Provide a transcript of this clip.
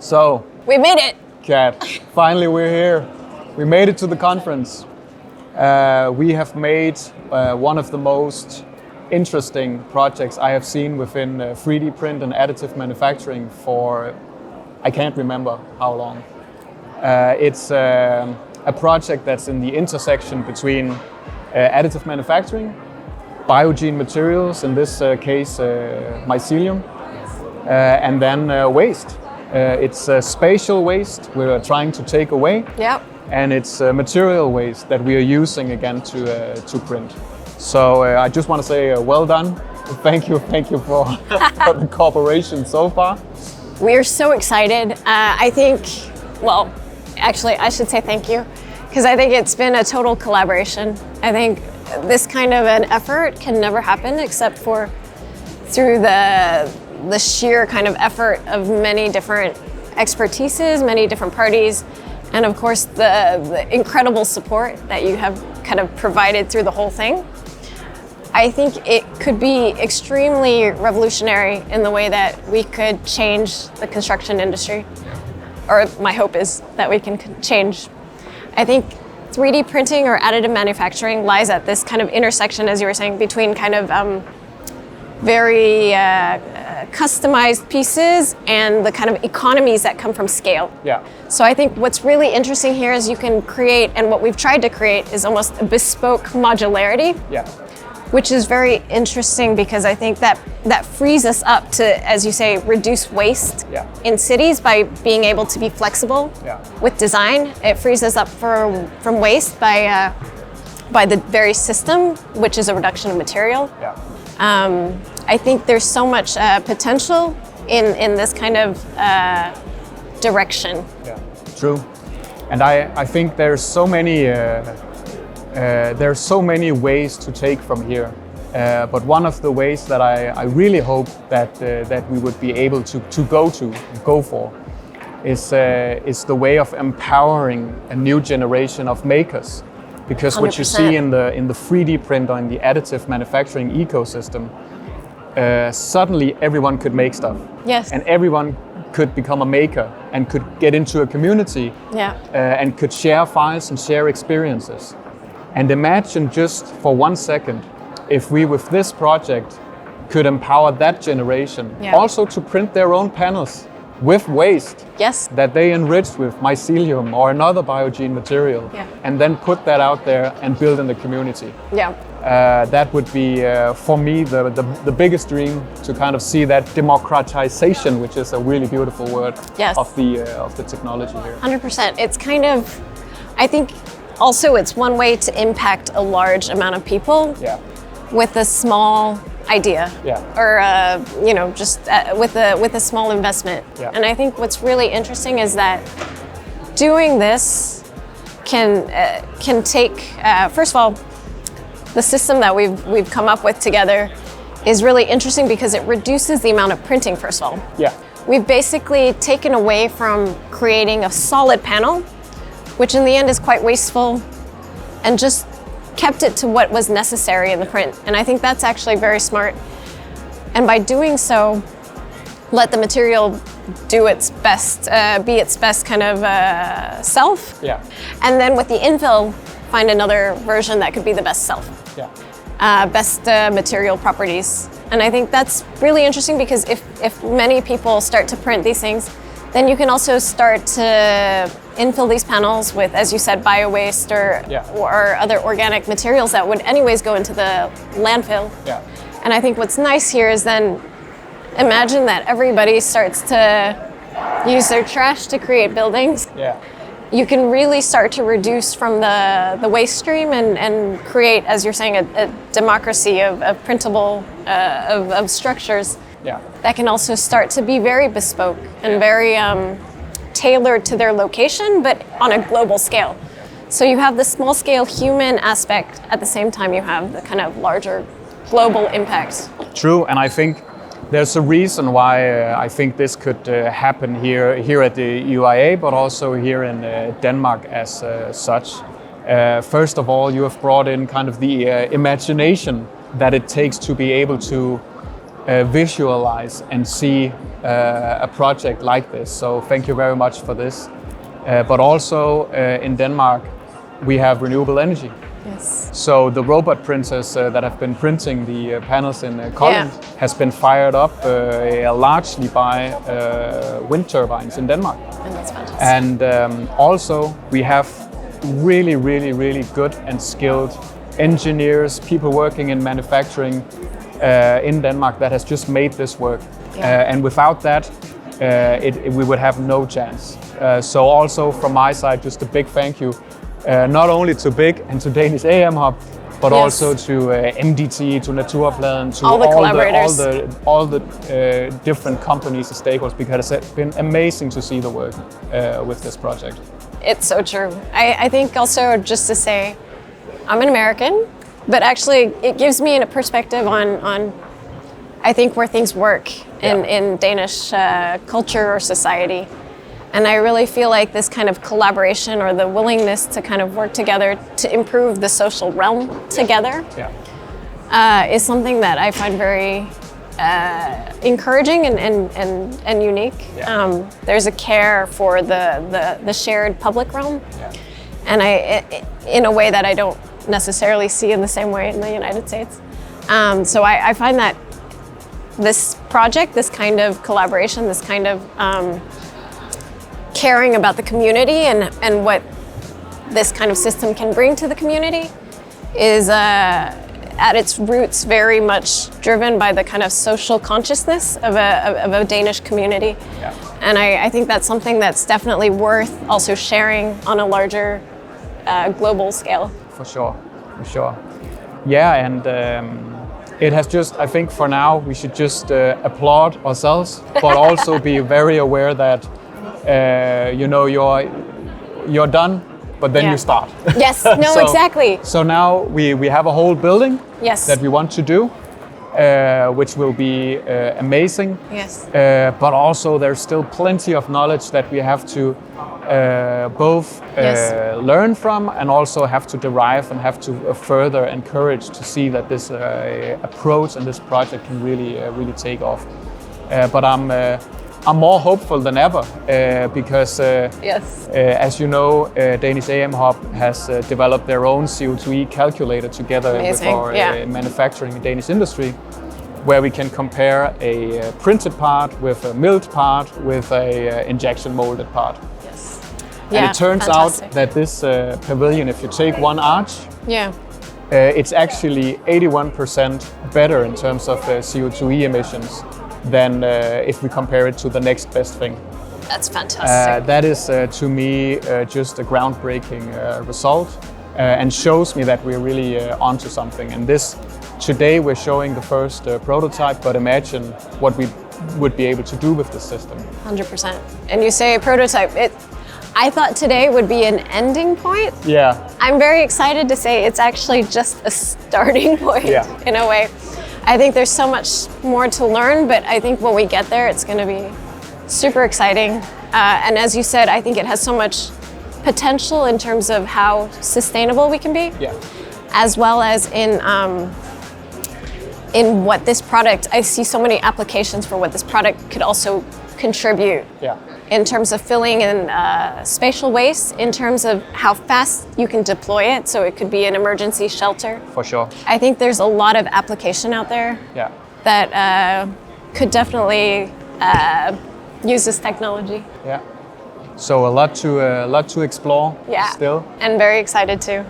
So, We made it. Kat, finally we're here. We made it to the conference. We have made one of the most interesting projects I have seen within 3D print and additive manufacturing for, I can't remember how long. It's a project that's in the intersection between additive manufacturing, biogene materials, in this case mycelium, and then waste. It's spatial waste we're trying to take away, Yep. and it's material waste that we are using again to print. So I just want to say well done. Thank you for, for the cooperation so far. We are so excited. I think, well, actually, I should say thank you, because I think it's been a total collaboration. I think this kind of an effort can never happen except for through the sheer kind of effort of many different expertises, many different parties, and of course the incredible support that you have kind of provided through the whole thing. I think it could be extremely revolutionary in the way that we could change the construction industry, or my hope is that we can change. I think 3D printing or additive manufacturing lies at this kind of intersection, as you were saying, between kind of very customized pieces and the kind of economies that come from scale. Yeah. So I think what's really interesting here is you can create, and what we've tried to create is almost a bespoke modularity. Yeah. Which is very interesting because I think that frees us up to, as you say, reduce waste in cities by being able to be flexible with design. It frees us up from waste by the very system, which is a reduction of material. I think there's so much potential in this kind of direction. Yeah, true. And I think there's so many ways to take from here, but one of the ways that I really hope that we would be able to go for is the way of empowering a new generation of makers, because 100%. What you see in the 3D print or in the additive manufacturing ecosystem, suddenly everyone could make stuff. Yes. And everyone could become a maker and could get into a community and could share files and share experiences. And imagine just for 1 second, if we with this project could empower that generation also to print their own panels with waste that they enriched with mycelium or another biogene material, and then put that out there and build in the community. That would be, for me, the biggest dream, to kind of see that democratization, which is a really beautiful word, of the technology here. 100%. It's kind of, I think, also it's one way to impact a large amount of people with a small idea, or just with a small investment. And I think what's really interesting is that doing this can take, first of all, the system that we've come up with together is really interesting because it reduces the amount of printing, first of all. We've basically taken away from creating a solid panel, which in the end is quite wasteful, and just kept it to what was necessary in the print. And I think that's actually very smart. And by doing so, let the material do its best, be its best kind of self. And then with the infill, find another version that could be the best self. Best material properties. And I think that's really interesting because if many people start to print these things, then you can also start to infill these panels with, as you said, bio-waste or other organic materials that would anyways go into the landfill. And I think what's nice here is then imagine that everybody starts to use their trash to create buildings. You can really start to reduce from the waste stream and create, as you're saying, a democracy of printable, of structures. That can also start to be very bespoke and very tailored to their location, but on a global scale. So you have the small scale human aspect, at the same time you have the kind of larger global impact. True, and I think there's a reason why I think this could happen here at the UIA, but also here in Denmark as such. First of all, you have brought in kind of the imagination that it takes to be able to visualize and see a project like this. So thank you very much for this. But also in Denmark, we have renewable energy. Yes. So the robot printers that have been printing the panels in Holland has been fired up largely by wind turbines in Denmark. And that's fantastic. And also we have really, really, really good and skilled engineers, people working in manufacturing in Denmark that has just made this work. And without that, we would have no chance. So also from my side, just a big thank you, not only to BIG and to Danish AM Hub, but also to MDT, to Naturplan, to all the collaborators, all the different companies and stakeholders, because it's been amazing to see the work with this project. It's so true. I think also just to say, I'm an American, but actually it gives me a perspective on I think where things work in Danish culture or society. And I really feel like this kind of collaboration or the willingness to kind of work together to improve the social realm together is something that I find very encouraging and unique. There's a care for the shared public realm, and in a way that I don't necessarily see in the same way in the United States. So I find that this project, this kind of collaboration, this kind of caring about the community and what this kind of system can bring to the community is at its roots very much driven by the kind of social consciousness of a Danish community. And I think that's something that's definitely worth also sharing on a larger global scale. For sure. Yeah, and it has just, I think for now, we should just applaud ourselves, but also be very aware that you're done, but then you start. Yes, no, exactly. So now we have a whole building that we want to do, which will be amazing. Yes. But also there's still plenty of knowledge that we have to both learn from and also have to derive and have to further encourage to see that this approach and this project can really take off. But I'm more hopeful than ever because, as you know, Danish AM Hub has developed their own CO2e calculator together with our manufacturing and Danish industry, where we can compare a printed part with a milled part with a injection molded part. Yes. And it turns out that this pavilion, if you take one arch, it's actually 81% better in terms of CO2e emissions than if we compare it to the next best thing. That's fantastic. That is, to me, just a groundbreaking result and shows me that we're really onto something. And this, today we're showing the first prototype, but imagine what we would be able to do with this system. 100%. And you say prototype, I thought today would be an ending point. Yeah. I'm very excited to say it's actually just a starting point in a way. I think there's so much more to learn, but I think when we get there, it's going to be super exciting. And as you said, I think it has so much potential in terms of how sustainable we can be, as well as in what this product, I see so many applications for what this product could also contribute. In terms of filling in spatial waste, in terms of how fast you can deploy it, so it could be an emergency shelter. For sure. I think there's a lot of application out there that could definitely use this technology. So a lot to explore still. And very excited too.